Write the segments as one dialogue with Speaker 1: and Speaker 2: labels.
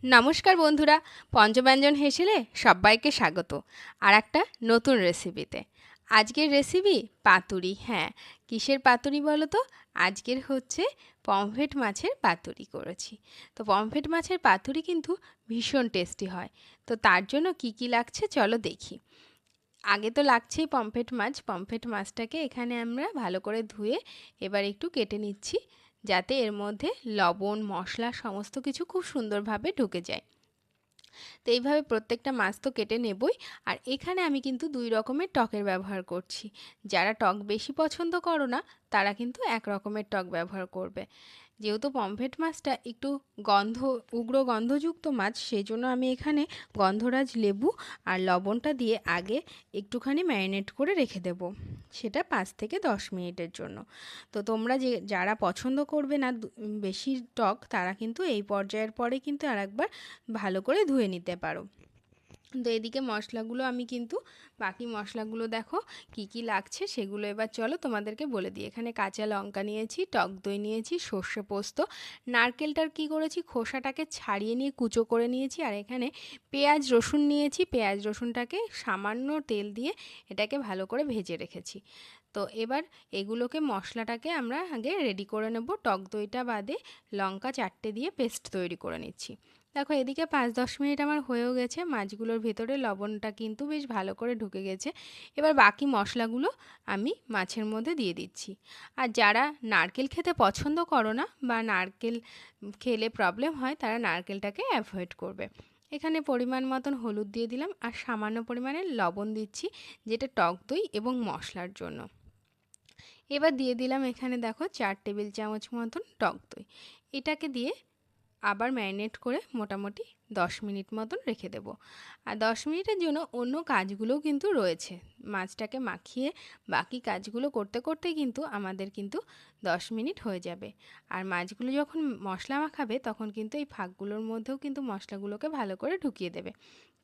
Speaker 1: নমস্কার বন্ধুরা, পঞ্চব্যঞ্জন হেসেলে সবাইকে স্বাগত আর একটা নতুন রেসিপিতে। আজকের রেসিপি পাতুরি। হ্যাঁ, কিসের পাতুরি বলো তো? আজকের হচ্ছে পমফ্রেট মাছের পাতুরি করেছি। তো পমফ্রেট মাছের পাতুরি কিন্তু ভীষণ টেস্টি হয়। তো তার জন্য কি কি লাগছে চলো দেখি। আগে তো লাগছেই পমফ্রেট মাছটাকে এখানে আমরা ভালো করে ধুয়ে এবার একটু কেটে নিচ্ছি, যাতে এর মধ্যে লবণ মশলা সমস্ত কিছু খুব সুন্দরভাবে ঢুকে যায়। তো এইভাবে প্রত্যেকটা মাছ তো কেটে নেবই। আর এখানে আমি কিন্তু দুই রকমের টকের ব্যবহার করছি। যারা টক বেশি পছন্দ করো না, তারা কিন্তু এক রকমের টক ব্যবহার করবে। যেহেতু পমফ্রেট মাছটা একটু উগ্র গন্ধযুক্ত মাছ, সেই জন্য আমি এখানে গন্ধরাজ লেবু আর লবণটা দিয়ে আগে একটুখানি ম্যারিনেট করে রেখে দেব, সেটা 5 থেকে 10 মিনিটের জন্য। তো তোমরা যারা পছন্দ করবে না বেশি টক, তারা কিন্তু এই পর্যায়ের পরে কিন্তু আরেকবার ভালো করে ধুয়ে নিতে পারো। তো এদিকে মশলাগুলো আমি কিন্তু বাকি মশলাগুলো দেখো কি কি লাগছে সেগুলো এবার চলো তোমাদেরকে বলে দিই। এখানে কাঁচা লঙ্কা নিয়েছি, টক দই নিয়েছি, সর্ষে পোস্ত, নারকেলটার কি করেছি খোসাটাকে ছাড়িয়ে নিয়ে কুচো করে নিয়েছি। আর এখানে পেঁয়াজ রসুন নিয়েছি, পেঁয়াজ রসুনটাকে সামান্য তেল দিয়ে এটাকে ভালো করে ভেজে রেখেছি। তো এবার এগুলোকে মশলাটাকে আমরা আগে রেডি করে নেব। টক দইটা বাদে লঙ্কা 4টে দিয়ে পেস্ট তৈরি করে নিচ্ছি। দেখো এদিকে 5-10 মিনিট আমার হয়েও গেছে, মাছগুলোর ভেতরে লবণটা কিন্তু বেশ ভালো করে ঢুকে গেছে। এবার বাকি মশলাগুলো আমি মাছের মধ্যে দিয়ে দিচ্ছি। আর যারা নারকেল খেতে পছন্দ করো না বা নারকেল খেলে প্রবলেম হয়, তারা নারকেলটাকে অ্যাভয়েড করবে। এখানে পরিমাণ মতন হলুদ দিয়ে দিলাম আর সামান্য পরিমাণে লবণ দিচ্ছি, যেটা টক দই এবং মশলার জন্য। এবার দিয়ে দিলাম এখানে দেখো 4 টেবিল চামচ মতন টক দই। এটাকে দিয়ে আবার ম্যারিনেট করে মোটামুটি 10 মিনিট মতন রেখে দেব। আর 10 মিনিটের জন্য অন্য কাজগুলোও কিন্তু রয়েছে। মাছটাকে মাখিয়ে বাকি কাজগুলো করতে করতে কিন্তু আমাদের কিন্তু 10 মিনিট হয়ে যাবে। আর মাছগুলো যখন মশলা মাখাবে তখন কিন্তু এই ফাঁকগুলোর মধ্যেও কিন্তু মশলাগুলোকে ভালো করে ঢুকিয়ে দেবে,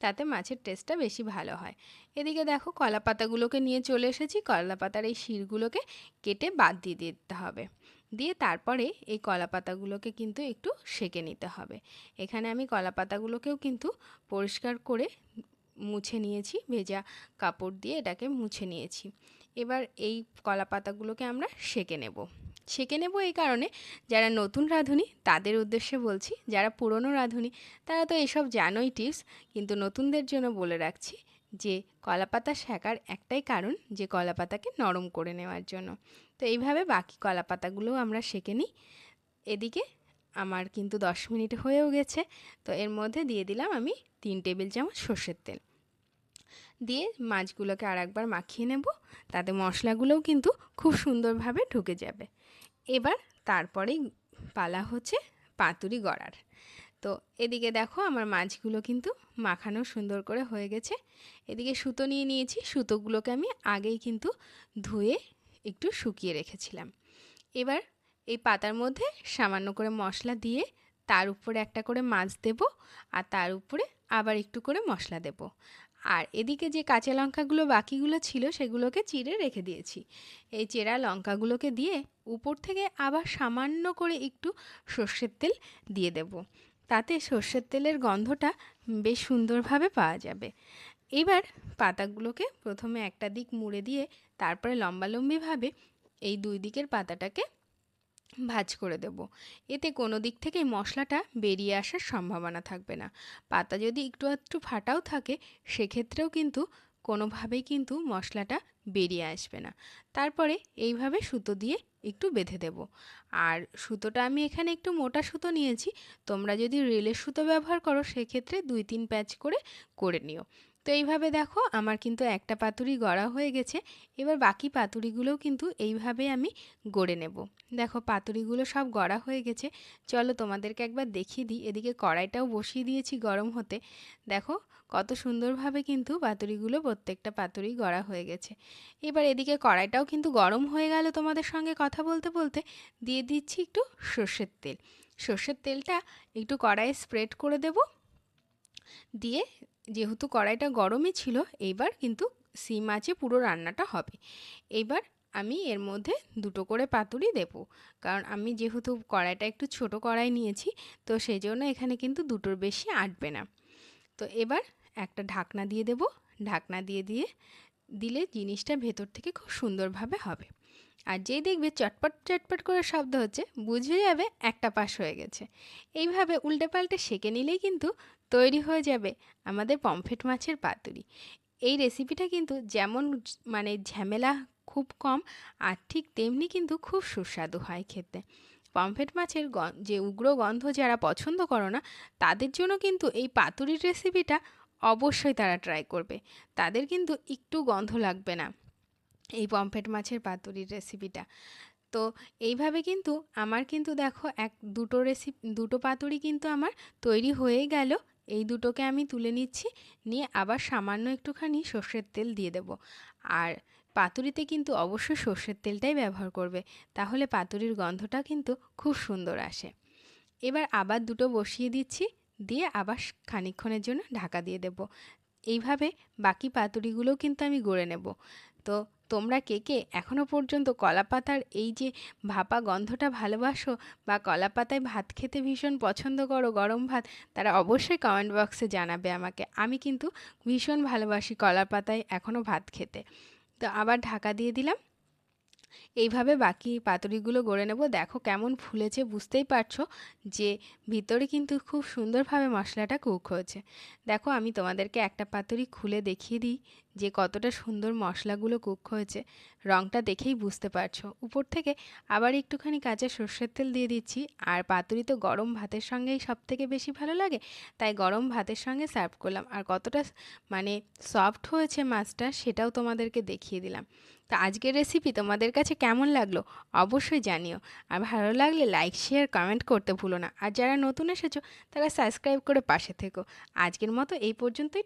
Speaker 1: তাতে মাছের টেস্টটা বেশি ভালো হয়। এদিকে দেখো কলা পাতাগুলোকে নিয়ে চলে এসেছি। কলা পাতার এই শিরগুলোকে কেটে বাদ দিয়ে দিতে হবে। দিয়ে তারপরে এই কলা পাতাগুলোকে কিন্তু একটু সেঁকে নিতে হবে। এখানে আমি কলা পাতাগুলোকেও কিন্তু পরিষ্কার করে মুছে নিয়েছি, ভেজা কাপড় দিয়ে এটাকে মুছে নিয়েছি। এবার এই কলা পাতাগুলোকে আমরা সেঁকে নেব এই কারণে, যারা নতুন রাঁধুনি তাদের উদ্দেশ্যে বলছি। যারা পুরনো রাঁধুনি তারা তো এসব জানোই টিপস, কিন্তু নতুনদের জন্য বলে রাখছি যে কলাপাতা সেঁকার একটাই কারণ, যে কলাপাতাকে নরম করে নেওয়ার জন্য। তো এইভাবে বাকি কলা পাতাগুলোও আমরা সেঁকে নিই। এদিকে আমার কিন্তু 10 মিনিট হয়েও গেছে। তো এর মধ্যে দিয়ে দিলাম আমি 3 টেবিল চামচ সর্ষের তেল। দিয়ে মাছগুলোকে আর একবার মাখিয়ে নেব, তাতে মশলাগুলোও কিন্তু খুব সুন্দরভাবে ঢুকে যাবে। এবার তারপরেই পালা হচ্ছে পাতুরি গড়ার। তো এদিকে দেখো আমার মাছগুলো কিন্তু মাখানো সুন্দর করে হয়ে গেছে। এদিকে সুতো নিয়ে নিয়েছি, সুতোগুলোকে আমি আগেই কিন্তু ধুয়ে একটু শুকিয়ে রেখেছিলাম। এবার এই পাতার মধ্যে সামান্য করে মশলা দিয়ে তার উপরে একটা করে মাছ দেব, আর তার উপরে আবার একটু করে মশলা দেব। আর এদিকে যে কাঁচা লঙ্কাগুলো বাকিগুলো ছিল সেগুলোকে চিড়ে রেখে দিয়েছি। এই চেরা লঙ্কাগুলোকে দিয়ে উপর থেকে আবার সামান্য করে একটু সর্ষের তেল দিয়ে দেব, তাতে সর্ষের তেলের গন্ধটা বেশ সুন্দরভাবে পাওয়া যাবে। এবার পাতাগুলোকে প্রথমে একটা দিক মুড়ে দিয়ে তারপরে লম্বালম্বিভাবে এই দুই দিকের পাতাটাকে ভাঁজ করে দেব। এতে কোনো দিক থেকেই মশলাটা বেরিয়ে আসার সম্ভাবনা থাকবে না। পাতা যদি একটু একটু ফাটাও থাকে, সেক্ষেত্রেও কিন্তু কোনোভাবেই কিন্তু মশলাটা বেরিয়ে আসবে না। তারপরে এইভাবে সুতো দিয়ে একটু বেঁধে দেব। আর সুতোটা আমি এখানে একটু মোটা সুতো নিয়েছি। তোমরা যদি রেলের সুতো ব্যবহার করো, সেক্ষেত্রে 2-3 প্যাচ করে নিও। তো এইভাবে দেখো আমার কিন্তু একটা পাতুরি গড়া হয়ে গেছে। এবার বাকি পাতুরিগুলোও কিন্তু এইভাবে আমি গড়ে নেব। দেখো পাতুরিগুলো সব গড়া হয়ে গেছে। চলো তোমাদেরকে একবার দেখিয়ে দিই। এদিকে কড়াইটাও বসিয়ে দিয়েছি গরম হতে। দেখো কত সুন্দরভাবে কিন্তু পাতুরিগুলো প্রত্যেকটা পাতুরি গড়া হয়ে গেছে। এবার এদিকে কড়াইটাও কিন্তু গরম হয়ে গেল। তোমাদের সঙ্গে কথা বলতে বলতে দিয়ে দিচ্ছি একটু সর্ষের তেল। সর্ষের তেলটা একটু কড়াইয়ে স্প্রেড করে দেব। দিয়ে যেহেতু কড়াইটা গরমই ছিল, এইবার কিন্তু সিম আঁচে পুরো রান্নাটা হবে। এইবার আমি এর মধ্যে দুটো করে পাতুরি দেব, কারণ আমি যেহেতু কড়াইটা একটু ছোট কড়াই নিয়েছি, তো সেই জন্য এখানে কিন্তু দুটোর বেশি আটবে না। তো এবার একটা ঢাকনা দিয়ে দেব। ঢাকনা দিয়ে দিলে জিনিসটা ভেতর থেকে খুব সুন্দরভাবে হবে। আর যেই দেখবে চটপট চটপট করে শব্দ হচ্ছে, বুঝে যাবে একটা পাশ হয়ে গেছে। এইভাবে উল্টে পাল্টে সেঁকে নিলেই কিন্তু তৈরি হয়ে যাবে আমাদের পমফ্রেট মাছের পাতুরি। এই রেসিপিটা কিন্তু যেমন মানে ঝামেলা খুব কম, আর ঠিক তেমনি কিন্তু খুব সুস্বাদু হয় খেতে। পমফ্রেট মাছের যে উগ্র গন্ধ যারা পছন্দ করো না, তাদের জন্য কিন্তু এই পাতুরির রেসিপিটা অবশ্যই তারা ট্রাই করবে। তাদের কিন্তু একটু গন্ধ লাগবে না এই পমফ্রেট মাছের পাতুরির রেসিপিটা। তো এইভাবে কিন্তু আমার কিন্তু দেখো দুটো পাতুরি কিন্তু আমার তৈরি হয়ে গেল। এই দুটোকে আমি তুলে নিচ্ছি, নিয়ে আবার সামান্য একটুখানি সর্ষের তেল দিয়ে দেব। আর পাতুরিতে কিন্তু অবশ্যই সর্ষের তেলটাই ব্যবহার করবে, তাহলে পাতুরির গন্ধটা কিন্তু খুব সুন্দর আসে। এবার আবার দুটো বসিয়ে দিচ্ছি, দিয়ে আবার খানিকক্ষণের জন্য ঢাকা দিয়ে দেব। এইভাবে বাকি পাতুরিগুলোও কিন্তু আমি গড়ে নেব। তো তোমরা কে কে এখনও পর্যন্ত কলাপাতার এই যে ভাপা গন্ধটা ভালোবাসো, বা কলাপাতায় ভাত খেতে ভীষণ পছন্দ করো গরম ভাত, তারা অবশ্যই কমেন্ট বক্সে জানাবে আমাকে। আমি কিন্তু ভীষণ ভালোবাসি কলাপাতায় এখনও ভাত খেতে। তো আবার ঢাকা দিয়ে দিলাম। এইভাবে বাকি পাতুরিগুলো গড়ে নেব। দেখো কেমন ফুলেছে, বুঝতেই পারছো যে ভিতরে কিন্তু খুব সুন্দরভাবে মশলাটা কুক হয়েছে। দেখো আমি তোমাদেরকে একটা পাতুরি খুলে দেখিয়ে দিই যে কতটা সুন্দর মশলাগুলো কুক হয়েছে। রঙটা দেখেই বুঝতে পারছো। উপর থেকে আবার একটুখানি কাঁচা সর্ষের তেল দিয়ে দিচ্ছি। আর পাতুরি তো গরম ভাতের সঙ্গেই সব থেকে বেশি ভালো লাগে, তাই গরম ভাতের সঙ্গে সার্ভ করলাম। আর কতটা মানে সফট হয়েছে মাছটা, সেটাও তোমাদেরকে দেখিয়ে দিলাম। তো আজকের রেসিপি তোমাদের কাছে কেমন লাগলো অবশ্যই জানিও। আর ভালো লাগলে লাইক, শেয়ার, কমেন্ট করতে ভুলো না। আর যারা নতুন এসেছো তারা সাবস্ক্রাইব করে পাশে থেকো। আজকের মতো এই পর্যন্তই।